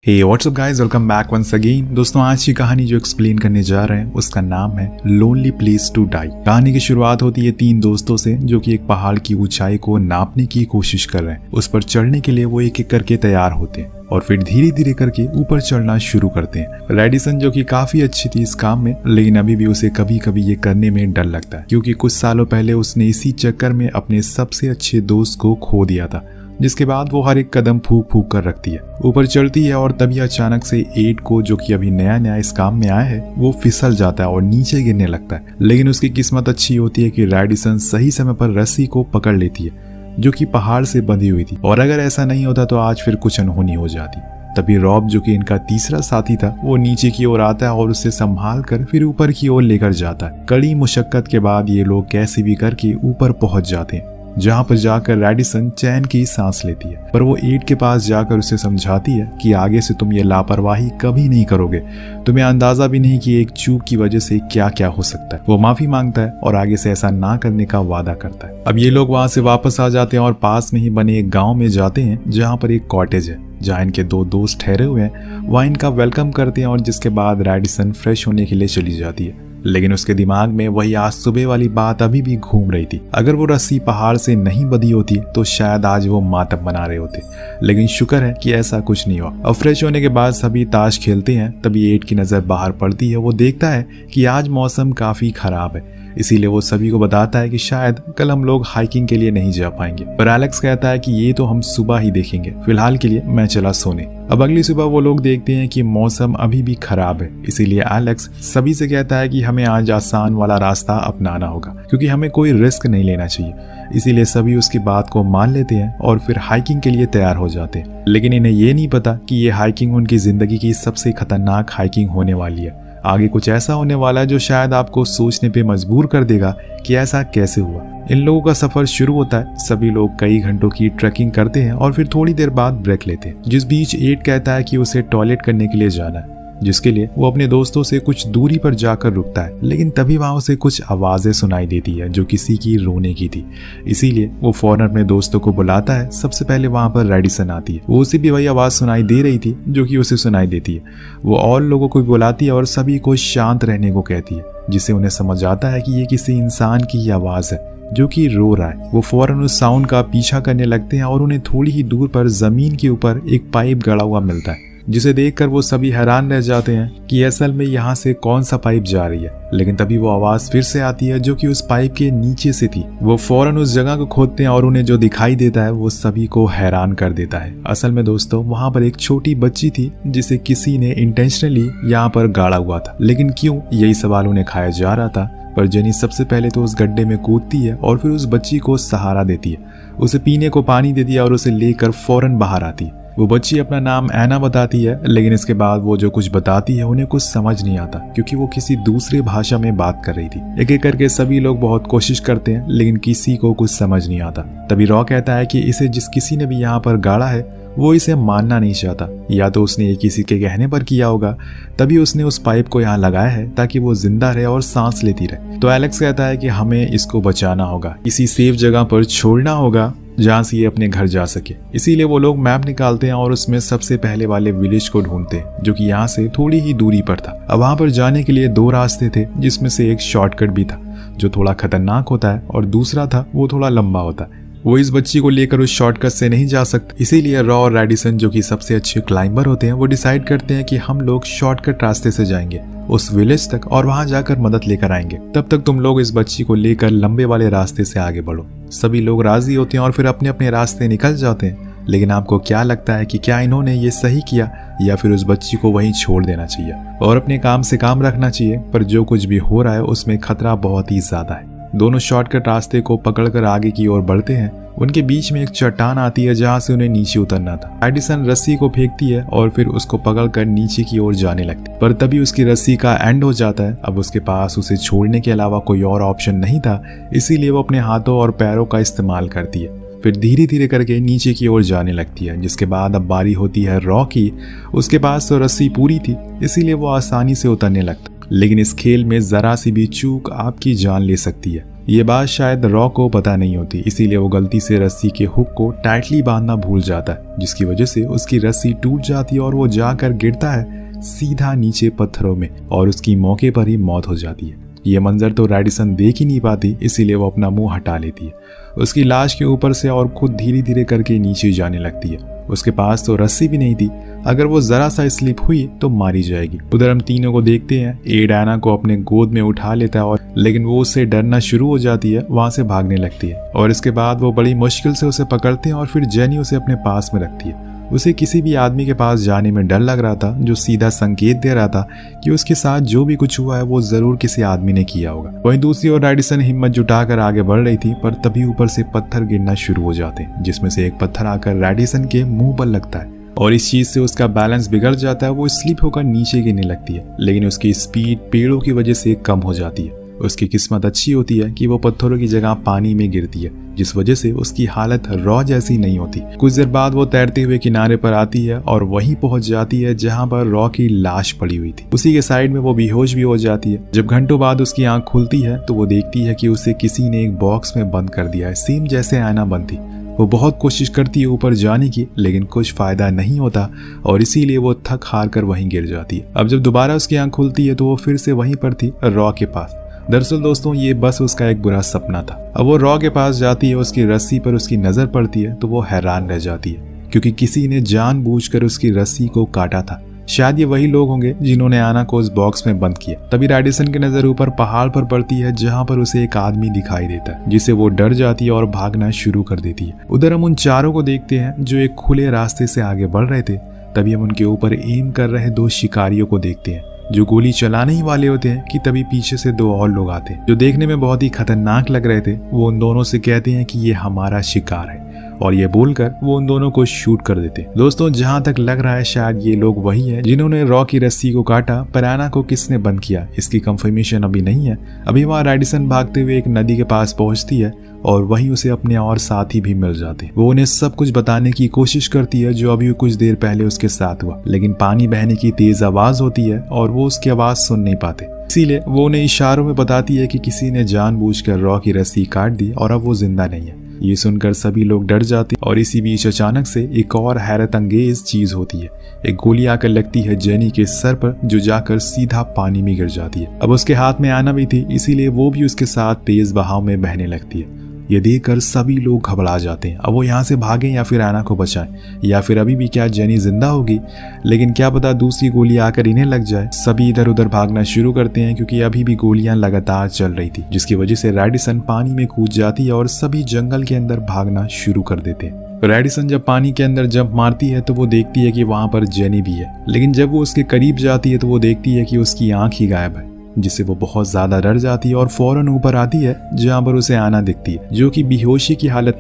हे what's up guys, welcome back once again. दोस्तों, आज की कहानी जो एक्सप्लेन करने जा रहे हैं उसका नाम है लोनली प्लेस टू डाई। कहानी की शुरुआत होती है तीन दोस्तों से जो कि एक पहाड़ की ऊंचाई को नापने की कोशिश कर रहे हैं। उस पर चढ़ने के लिए वो एक एक करके तैयार होते हैं और फिर धीरे धीरे करके ऊपर चढ़ना शुरू करते हैं। रेडिसन जो कि काफी अच्छी थी इस काम में, लेकिन अभी भी उसे कभी कभी ये करने में डर लगता है क्योंकि कुछ सालों पहले उसने इसी चक्कर में अपने सबसे अच्छे दोस्त को खो दिया था, जिसके बाद वो हर एक कदम फूक फूक कर रखती है। ऊपर चढ़ती है और तभी अचानक से एड को, जो कि अभी नया नया इस काम में आया है, वो फिसल जाता है और नीचे गिरने लगता है। लेकिन उसकी किस्मत अच्छी होती है कि रेडिसन सही समय पर रस्सी को पकड़ लेती है जो कि पहाड़ से बंधी हुई थी, और अगर ऐसा नहीं होता तो आज फिर कुछ अनहोनी हो जाती। तभी रॉब, जो कि इनका तीसरा साथी था, वो नीचे की ओर आता है और उसे संभाल कर फिर ऊपर की ओर लेकर जाता है। कड़ी मुशक्कत के बाद ये लोग कैसे भी करके ऊपर पहुंच जाते हैं, जहां पर जाकर रेडिसन चैन की सांस लेती है। पर वो एड के पास जाकर उसे समझाती है कि आगे से तुम ये लापरवाही कभी नहीं करोगे, तुम्हें अंदाजा भी नहीं कि एक चूक की वजह से क्या क्या हो सकता है। वो माफी मांगता है और आगे से ऐसा ना करने का वादा करता है। अब ये लोग वहां से वापस आ जाते हैं और पास में ही बने एक गाँव में जाते हैं जहाँ पर एक कॉटेज है जहाँ इनके दो दोस्त ठहरे हुए हैं। वहाँ इनका वेलकम करते हैं और जिसके बाद रेडिसन फ्रेश होने के लिए चली जाती है। लेकिन उसके दिमाग में वही आज सुबह वाली बात अभी भी घूम रही थी। अगर वो रस्सी पहाड़ से नहीं बंधी होती तो शायद आज वो मातम बना रहे होते, लेकिन शुक्र है कि ऐसा कुछ नहीं हुआ। अब फ्रेश होने के बाद सभी ताश खेलते हैं। तभी एड की नजर बाहर पड़ती है। वो देखता है कि आज मौसम काफी खराब है, इसीलिए वो सभी को बताता है कि शायद कल हम लोग हाइकिंग के लिए नहीं जा पाएंगे। पर एलेक्स कहता है कि ये तो हम सुबह ही देखेंगे, फिलहाल के लिए मैं चला सोने। अब अगली सुबह वो लोग देखते हैं कि मौसम अभी भी खराब है, इसीलिए एलेक्स सभी से कहता है कि हमें आज आसान वाला रास्ता अपनाना होगा क्योंकि हमें कोई रिस्क नहीं लेना चाहिए। इसीलिए सभी उसकी बात को मान लेते हैं और फिर हाइकिंग के लिए तैयार हो जाते हैं। लेकिन इन्हें ये नहीं पता कि ये हाइकिंग उनकी जिंदगी की सबसे खतरनाक हाइकिंग होने वाली है। आगे कुछ ऐसा होने वाला है जो शायद आपको सोचने पे मजबूर कर देगा कि ऐसा कैसे हुआ। इन लोगों का सफर शुरू होता है। सभी लोग कई घंटों की ट्रैकिंग करते हैं और फिर थोड़ी देर बाद ब्रेक लेते हैं, जिस बीच एड कहता है कि उसे टॉयलेट करने के लिए जाना है, जिसके लिए वो अपने दोस्तों से कुछ दूरी पर जाकर रुकता है। लेकिन तभी वहां उसे कुछ आवाजें सुनाई देती है जो किसी की रोने की थी। इसीलिए वो फौरन अपने दोस्तों को बुलाता है। सबसे पहले वहां पर रेडिसन आती है। वो उसे भी वही आवाज सुनाई दे रही थी जो कि उसे सुनाई देती है। वो और लोगों को भी बुलाती है और सभी को शांत रहने को कहती है, जिससे उन्हें समझ आता है कि ये किसी इंसान की ही आवाज है जो कि रो रहा है। वो फौरन उस साउंड का पीछा करने लगते हैं और उन्हें थोड़ी ही दूर पर जमीन के ऊपर एक पाइप गड़ा हुआ मिलता है, जिसे देखकर वो सभी हैरान रह जाते हैं कि असल में यहाँ से कौन सा पाइप जा रही है। लेकिन तभी वो आवाज फिर से आती है जो कि उस पाइप के नीचे से थी। वो फौरन उस जगह को खोदते हैं और उन्हें जो दिखाई देता है वो सभी को हैरान कर देता है। असल में दोस्तों, वहाँ पर एक छोटी बच्ची थी जिसे किसी ने इंटेंशनली यहाँ पर गाड़ा हुआ था। लेकिन क्यों, यही सवाल उन्हें खाया जा रहा था। पर जेनी सबसे पहले तो उस गड्ढे में कूदती है और फिर उस बच्ची को सहारा देती है, उसे पीने को पानी देती है और उसे लेकर फौरन बाहर आती है। वो बच्ची अपना नाम ऐना बताती है, लेकिन इसके बाद वो जो कुछ बताती है उन्हें कुछ समझ नहीं आता क्योंकि वो किसी दूसरे भाषा में बात कर रही थी। एक एक करके सभी लोग बहुत कोशिश करते हैं लेकिन किसी को कुछ समझ नहीं आता। तभी रॉ कहता है कि इसे जिस किसी ने भी यहाँ पर गाड़ा है वो इसे मानना नहीं चाहता, या तो उसने ये किसी के कहने पर किया होगा, तभी उसने उस पाइप को यहाँ लगाया है ताकि वो जिंदा रहे और सांस लेती रहे। तो एलेक्स कहता है कि हमें इसको बचाना होगा, किसी सेफ जगह पर छोड़ना होगा जहाँ से ये अपने घर जा सके। इसीलिए वो लोग मैप निकालते हैं और उसमें सबसे पहले वाले विलेज को ढूंढते हैं जो कि यहाँ से थोड़ी ही दूरी पर था। अब वहाँ पर जाने के लिए दो रास्ते थे, जिसमें से एक शॉर्टकट भी था जो थोड़ा खतरनाक होता है और दूसरा था वो थोड़ा लंबा होता है। वो इस बच्ची को लेकर उस शॉर्टकट से नहीं जा सकते, इसीलिए रॉ और रेडिसन, जो कि सबसे अच्छे क्लाइंबर होते हैं, वो डिसाइड करते हैं कि हम लोग शॉर्टकट रास्ते से जाएंगे उस विलेज तक और वहां जाकर मदद लेकर आएंगे। तब तक तुम लोग इस बच्ची को लेकर लंबे वाले रास्ते से आगे बढ़ो। सभी लोग राजी होते हैं और फिर अपने अपने रास्ते निकल जाते हैं। लेकिन आपको क्या लगता है कि क्या इन्होंने ये सही किया या फिर उस बच्ची को वहीं छोड़ देना चाहिए और अपने काम से काम रखना चाहिए? पर जो कुछ भी हो रहा है उसमें खतरा बहुत ही ज्यादा है। दोनों शॉर्टकट रास्ते को पकड़कर आगे की ओर बढ़ते हैं। उनके बीच में एक चट्टान आती है जहां से उन्हें नीचे उतरना था। एडिसन रस्सी को फेंकती है और फिर उसको पकड़कर नीचे की ओर जाने लगती, पर तभी उसकी रस्सी का एंड हो जाता है। अब उसके पास उसे छोड़ने के अलावा कोई और ऑप्शन नहीं था, इसीलिए वो अपने हाथों और पैरों का इस्तेमाल करती है। फिर धीरे धीरे करके नीचे की ओर जाने लगती है, जिसके बाद अब बारी होती है रॉ की। उसके पास तो रस्सी पूरी थी, इसीलिए वो आसानी से उतरने लगता। लेकिन इस खेल में जरा सी भी चूक आपकी जान ले सकती है। ये बात शायद रॉ को पता नहीं होती, इसीलिए वो गलती से रस्सी के हुक को टाइटली बांधना भूल जाता है, जिसकी वजह से उसकी रस्सी टूट जाती है और वो जाकर गिरता है सीधा नीचे पत्थरों में और उसकी मौके पर ही मौत हो जाती है। ये मंजर तो रैडिसन देख ही नहीं पाती, इसीलिए वो अपना मुंह हटा लेती है उसकी लाश के ऊपर से और खुद धीरे धीरे करके नीचे जाने लगती है। उसके पास तो रस्सी भी नहीं थी, अगर वो जरा सा स्लिप हुई तो मारी जाएगी। उधर हम तीनों को देखते हैं, एड एना को अपने गोद में उठा लेता है और लेकिन वो उससे डरना शुरू हो जाती है, वहां से भागने लगती है और इसके बाद वो बड़ी मुश्किल से उसे पकड़ते हैं और फिर जेनी उसे अपने पास में रखती है। उसे किसी भी आदमी के पास जाने में डर लग रहा था, जो सीधा संकेत दे रहा था कि उसके साथ जो भी कुछ हुआ है वो जरूर किसी आदमी ने किया होगा। वहीं दूसरी ओर रैडिसन हिम्मत जुटाकर आगे बढ़ रही थी, पर तभी ऊपर से पत्थर गिरना शुरू हो जाते हैं, जिसमें से एक पत्थर आकर रैडिसन के मुंह पर लगता है और इस चीज से उसका बैलेंस बिगड़ जाता है। वो स्लिप होकर नीचे गिरने लगती है, लेकिन उसकी स्पीड पेड़ों की वजह से कम हो जाती है। उसकी किस्मत अच्छी होती है कि वो पत्थरों की जगह पानी में गिरती है, जिस वजह से उसकी हालत रॉ जैसी नहीं होती। कुछ देर बाद वो तैरते हुए किनारे पर आती है और वहीं पहुंच जाती है जहां पर रॉ की लाश पड़ी हुई थी। उसी के साइड में वो बेहोश भी हो जाती है। जब घंटों बाद उसकी आंख खुलती है तो वो देखती है कि उसे किसी ने एक बॉक्स में बंद कर दिया है, सेम जैसे आयना बंद थी। वो बहुत कोशिश करती है ऊपर जाने की, लेकिन कुछ फायदा नहीं होता और इसीलिए वो थक हार कर वहीं गिर जाती है। अब जब दोबारा उसकी आंख खुलती है तो वो फिर से वहीं पर थी, रॉ के पास। दरअसल दोस्तों ये बस उसका एक बुरा सपना था। अब वो रॉ के पास जाती है, उसकी रस्सी पर उसकी नजर पड़ती है तो वो हैरान रह जाती है, क्योंकि किसी ने जानबूझकर उसकी रस्सी को काटा था। शायद ये वही लोग होंगे जिन्होंने आना को उस बॉक्स में बंद किया। तभी रैडिसन की नजर ऊपर पहाड़ पर पड़ती है, जहां पर उसे एक आदमी दिखाई देता है, जिससे वो डर जाती है और भागना शुरू कर देती है। उधर हम उन चारों को देखते हैं जो एक खुले रास्ते से आगे बढ़ रहे थे। तभी हम उनके ऊपर एम कर रहे 2 शिकारियों को देखते हैं, जो गोली चलाने ही वाले होते हैं कि तभी पीछे से 2 और लोग आते हैं, जो देखने में बहुत ही खतरनाक लग रहे थे। वो उन दोनों से कहते हैं कि ये हमारा शिकार है, और ये बोलकर वो उन दोनों को शूट कर देते। दोस्तों जहां तक लग रहा है शायद ये लोग वही है जिन्होंने रॉ की रस्सी को काटा, पर आना को किसने बंद किया इसकी कंफर्मेशन अभी नहीं है। अभी वहां रैडिसन भागते हुए एक नदी के पास पहुंचती है और वहीं उसे अपने और साथी भी मिल जाते हैं। वो उन्हें सब कुछ बताने की कोशिश करती है जो अभी कुछ देर पहले उसके साथ हुआ, लेकिन पानी बहने की तेज आवाज होती है और वो उसकी आवाज सुन नहीं पाते। इसीलिए वो उन्हें इशारों में बताती है कि किसी ने जानबूझकर रॉ की रस्सी काट दी और अब वो जिंदा नहीं है। ये सुनकर सभी लोग डर जाते और इसी बीच अचानक से एक और हैरत अंगेज चीज होती है। एक गोली आकर लगती है जेनी के सर पर, जो जाकर सीधा पानी में गिर जाती है। अब उसके हाथ में आना भी थी, इसीलिए वो भी उसके साथ तेज बहाव में बहने लगती है। ये देखकर सभी लोग घबरा जाते हैं। अब वो यहाँ से भागें या फिर आना को बचाएं, या फिर अभी भी क्या जेनी जिंदा होगी, लेकिन क्या पता दूसरी गोली आकर इन्हें लग जाए। सभी इधर उधर भागना शुरू करते हैं क्योंकि अभी भी गोलियां लगातार चल रही थी, जिसकी वजह से रैडिसन पानी में कूद जाती है और सभी जंगल के अंदर भागना शुरू कर देते हैं। रैडिसन जब पानी के अंदर जंप मारती है तो वो देखती है कि वहां पर जेनी भी है, लेकिन जब वो उसके करीब जाती है तो वो देखती है कि उसकी आंख ही गायब है, जिससे वो बहुत ज्यादा डर जाती है और फौरन ऊपर आती है जहां पर उसे आना दिखती है, जो कि बेहोशी की हालत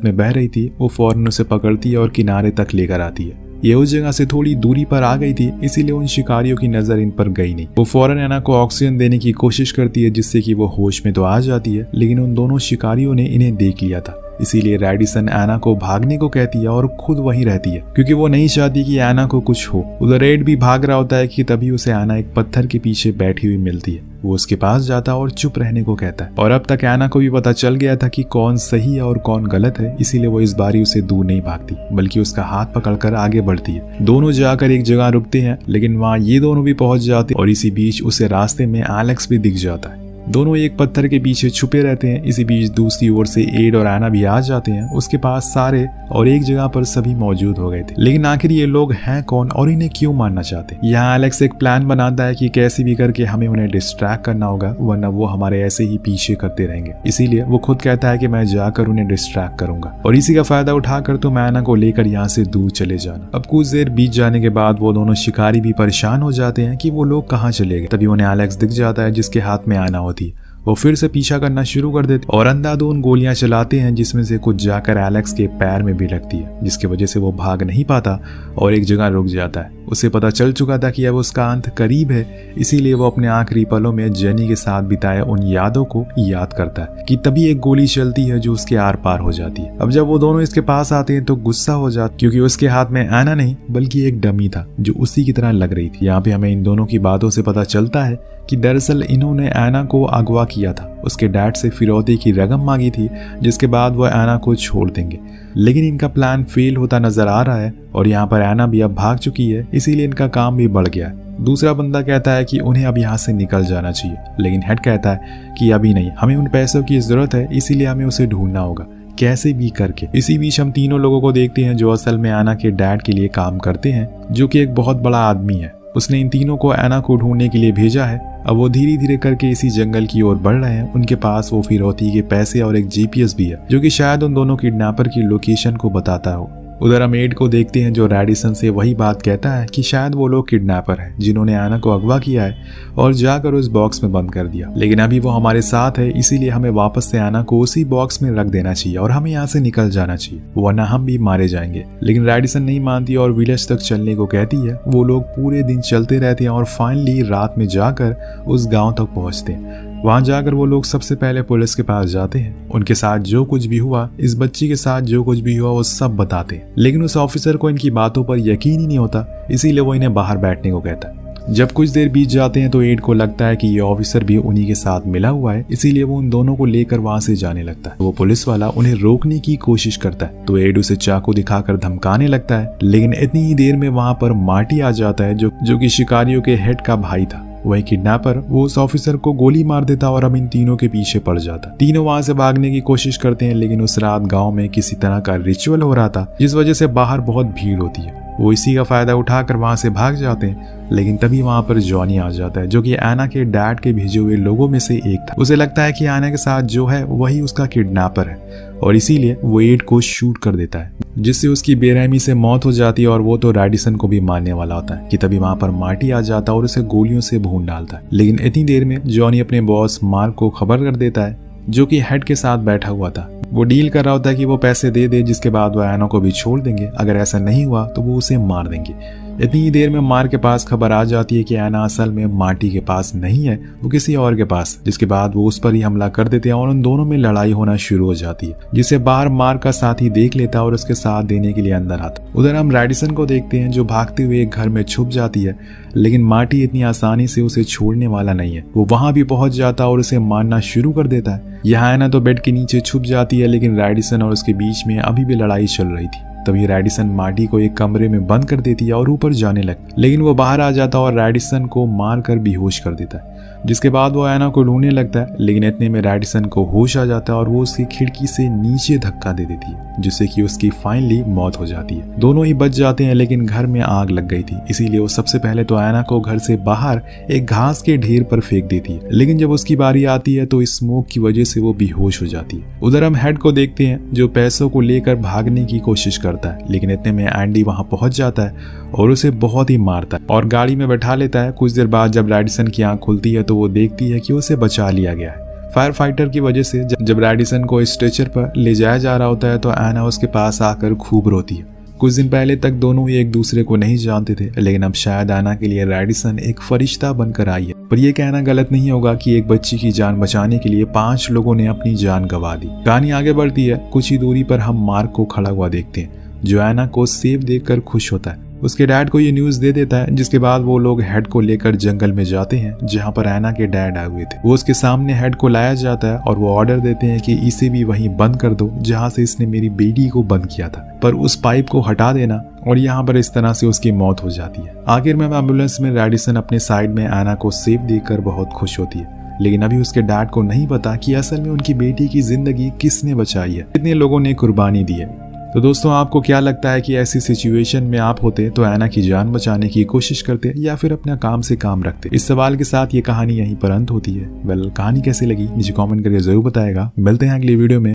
में बह रही थी। वो फौरन उसे पकड़ती है और किनारे तक लेकर आती है। ये उस जगह से थोड़ी दूरी पर आ गई थी, इसीलिए उन शिकारियों की नजर इन पर गई नहीं। वो फौरन एना को ऑक्सीजन देने की कोशिश करती है, जिससे कि वो होश में तो आ जाती है, लेकिन उन दोनों शिकारियों ने इन्हें देख लिया था। इसीलिए रैडिसन एना को भागने को कहती है और खुद वहीं रहती है, क्योंकि वो नहीं चाहती कि एना को कुछ हो। उधर रेड भी भाग रहा होता है कि तभी उसे एना एक पत्थर के पीछे बैठी हुई मिलती है। वो उसके पास जाता और चुप रहने को कहता है, और अब तक एना को भी पता चल गया था कि कौन सही है और कौन गलत है, इसीलिए वो इस बारी उसे दूर नहीं भागती, बल्कि उसका हाथ पकड़कर आगे बढ़ती है। दोनों जाकर एक जगह रुकते हैं, लेकिन वहां ये दोनों भी पहुंच जाते और इसी बीच उसे रास्ते में एलेक्स भी दिख जाता है। दोनों एक पत्थर के पीछे छुपे रहते हैं। इसी बीच दूसरी ओर से एड और एना भी आ जाते हैं। उसके पास सारे और एक जगह पर सभी मौजूद हो गए थे, लेकिन आखिर ये लोग हैं कौन और इन्हें क्यों मारना चाहते? यहाँ एलेक्स एक प्लान बनाता है कि कैसे भी करके हमें उन्हें डिस्ट्रैक्ट करना होगा, वरना वो हमारे ऐसे ही पीछे करते रहेंगे। इसीलिए वो खुद कहता है कि मैं जाकर उन्हें डिस्ट्रैक्ट करूंगा, और इसी का फायदा उठाकर तुम एना को लेकर यहाँ से दूर चले जाना। अब कुछ देर बीत जाने के बाद वो दोनों शिकारी भी परेशान हो जाते हैं कि वो लोग कहाँ चले गए। तभी उन्हें एलेक्स दिख जाता है, जिसके हाथ में आना होती है। वो फिर से पीछा करना शुरू कर देते और अंधाधुंध गोलियां चलाते हैं, जिसमें से कुछ जाकर एलेक्स के पैर में भी लगती है, जिसकी वजह से वो भाग नहीं पाता और एक जगह रुक जाता है। उसे पता चल चुका था कि अब उसका अंत करीब है, इसीलिए वो अपने आखिरी पलों में जेनी के साथ बिताए उन यादों को याद करता है कि तभी एक गोली चलती है जो उसके आर पार हो जाती है। अब जब वो दोनों इसके पास आते हैं तो गुस्सा हो जाता, क्योंकि उसके हाथ में एना नहीं बल्कि एक डमी था जो उसी की तरह लग रही थी। यहाँ पे हमें इन दोनों की बातों से पता चलता है कि दरअसल इन्होंने एना को अगवा किया था उसके डैड से फिरौती की रकम मांगी थी, जिसके बाद वो एना को छोड़ देंगे। लेकिन इनका प्लान फेल होता नजर आ रहा है और यहाँ पर एना भी अब भाग चुकी है, इसीलिए इनका काम भी बढ़ गया है। दूसरा बंदा कहता है कि उन्हें अब यहाँ से निकल जाना चाहिए, लेकिन हेड कहता है कि अभी नहीं, हमें उन पैसों की जरूरत है, इसीलिए हमें उसे ढूंढना होगा कैसे भी करके। इसी बीच हम तीनों लोगों को देखते हैं जो असल में एना के डैड के लिए काम करते हैं, जो कि एक बहुत बड़ा आदमी है। उसने इन तीनों को एना को ढूंढने के लिए भेजा है। अब वो धीरे धीरे करके इसी जंगल की ओर बढ़ रहे हैं। उनके पास वो फिरौती के पैसे और एक जीपीएस भी है, जो कि शायद उन दोनों किडनैपर की लोकेशन को बताता हो। उधर हम एड को देखते हैं जो रैडिसन से वही बात कहता है कि शायद वो लोग किडनैपर हैं जिन्होंने एना को अगवा किया है और जाकर उस बॉक्स में बंद कर दिया। लेकिन अभी वो हमारे साथ है, इसीलिए हमें वापस से एना को उसी बॉक्स में रख देना चाहिए और हमें यहाँ से निकल जाना चाहिए, वरना हम भी मारे जाएंगे। लेकिन रैडिसन नहीं मानती और विलेज तक चलने को कहती है। वो लोग पूरे दिन चलते रहते हैं और फाइनली रात में जाकर उस गाँव तक पहुँचते हैं। वहां जाकर वो लोग सबसे पहले पुलिस के पास जाते हैं। उनके साथ जो कुछ भी हुआ, इस बच्ची के साथ जो कुछ भी हुआ, वो सब बताते हैं। लेकिन उस ऑफिसर को इनकी बातों पर यकीन ही नहीं होता, इसीलिए वो इन्हें बाहर बैठने को कहता है। जब कुछ देर बीत जाते हैं तो एड को लगता है कि ये ऑफिसर भी उन्हीं के साथ मिला हुआ है, इसीलिए वो उन दोनों को लेकर वहां से जाने लगता है। वो पुलिस वाला उन्हें रोकने की कोशिश करता है तो एड उसे चाकू दिखाकर धमकाने लगता है। लेकिन इतनी ही देर में वहां पर मार्टी आ जाता है, जो कि शिकारियों के हेड का भाई था। वही किडनैपर वो उस ऑफिसर को गोली मार देता और अब इन तीनों के पीछे पड़ जाता। तीनों वहां से भागने की कोशिश करते हैं, लेकिन उस रात गांव में किसी तरह का रिचुअल हो रहा था, जिस वजह से बाहर बहुत भीड़ होती है। वो इसी का फायदा उठाकर वहां से भाग जाते हैं। लेकिन तभी वहां पर जॉनी आ जाता है, जो कि एना के डैड के भेजे हुए लोगों में से एक था। उसे लगता है कि एना के साथ जो है वही उसका किडनैपर है और इसीलिए वो एड को शूट कर देता है, जिससे उसकी बेरहमी से मौत हो जाती है और वो तो रैडिसन को भी मारने वाला होता है कि तभी वहां पर मार्टी आ जाता है और उसे गोलियों से भून डालता है। लेकिन इतनी देर में जॉनी अपने बॉस मार्क को खबर कर देता है, जो कि हेड के साथ बैठा हुआ था। वो डील कर रहा होता है कि वो पैसे दे दे, जिसके बाद वो एना को भी छोड़ देंगे। अगर ऐसा नहीं हुआ तो वो उसे मार देंगे। इतनी ही देर में मार्क के पास खबर आ जाती है कि एना असल में मार्टी के पास नहीं है, वो किसी और के पास, जिसके बाद वो उस पर ही हमला कर देते हैं और उन दोनों में लड़ाई होना शुरू हो जाती है, जिसे बाहर मार्क का साथी देख लेता है और उसके साथ देने के लिए अंदर आता। उधर हम रैडिसन को देखते हैं जो भागते हुए एक घर में छुप जाती है, लेकिन मार्टी इतनी आसानी से उसे छोड़ने वाला नहीं है। वो वहां भी पहुंच जाता और उसे मारना शुरू कर देता है। यहाँ एना तो बेड के नीचे छुप जाती है, लेकिन रैडिसन और उसके बीच में अभी भी लड़ाई चल रही थी। तभी रैडिसन मार्टी को एक कमरे में बंद कर देती है और ऊपर जाने लगती, लेकिन वो बाहर आ जाता और रैडिसन को मारकर बेहोश कर देता है, जिसके बाद वो एना को ढूंढने लगता है। लेकिन इतने में रैडिसन को होश आ जाता है और वो उसकी खिड़की से नीचे धक्का दे देती है, जिससे कि उसकी फाइनली मौत हो जाती है। दोनों ही बच जाते हैं, लेकिन घर में आग लग गई थी, इसीलिए वो सबसे पहले तो एना को घर से बाहर एक घास के ढेर पर फेंक देती है। लेकिन जब उसकी बारी आती है तो स्मोक की वजह से वो बेहोश हो जाती है। उधर हम हेड को देखते हैं जो पैसों को लेकर भागने की कोशिश करता है, लेकिन इतने में एंडी वहां पहुंच जाता है और उसे बहुत ही मारता है और गाड़ी में बैठा लेता है। कुछ देर बाद जब रैडिसन की आंख खुलती है तो वो देखती है कि उसे बचा लिया गया है फायर फाइटर की वजह से। जब रैडिसन को स्ट्रेचर पर ले जाया जा रहा होता है तो एना उसके पास आकर खूब रोती है। कुछ दिन पहले तक दोनों ही एक दूसरे को नहीं जानते थे, लेकिन अब शायद एना के लिए रैडिसन एक फरिश्ता बनकर आई है। पर यह कहना गलत नहीं होगा कि एक बच्ची की जान बचाने के लिए 5 लोगों ने अपनी जान गंवा दी। कहानी आगे बढ़ती है। कुछ ही दूरी पर हम मार्क को खड़ा हुआ देखते हैं, जो एना को सेफ देखकर खुश होता है। उसके डैड को ये न्यूज दे देता है, जिसके बाद वो लोग हेड को लेकर जंगल में जाते हैं जहां पर एना के डैड आए हुए थे। वो उसके सामने हेड को लाया जाता है और वो ऑर्डर देते हैं कि इसे भी वहीं बंद कर दो जहां से इसने मेरी बेटी को बंद किया था, पर उस पाइप को हटा देना। और यहाँ पर इस तरह से उसकी मौत हो जाती है। आखिर में एम्बुलेंस में रैडिसन अपने साइड में एना को सेफ देखकर बहुत खुश होती है, लेकिन अभी उसके डैड को नहीं पता कि असल में उनकी बेटी की जिंदगी किसने बचाई है, कितने लोगों ने कुर्बानी दी है। तो दोस्तों, आपको क्या लगता है कि ऐसी सिचुएशन में आप होते तो एना की जान बचाने की कोशिश करते या फिर अपना काम से काम रखते? इस सवाल के साथ ये कहानी यहीं पर अंत होती है। कहानी कैसी लगी नीचे कमेंट करके जरूर बताएगा। मिलते हैं अगली वीडियो में।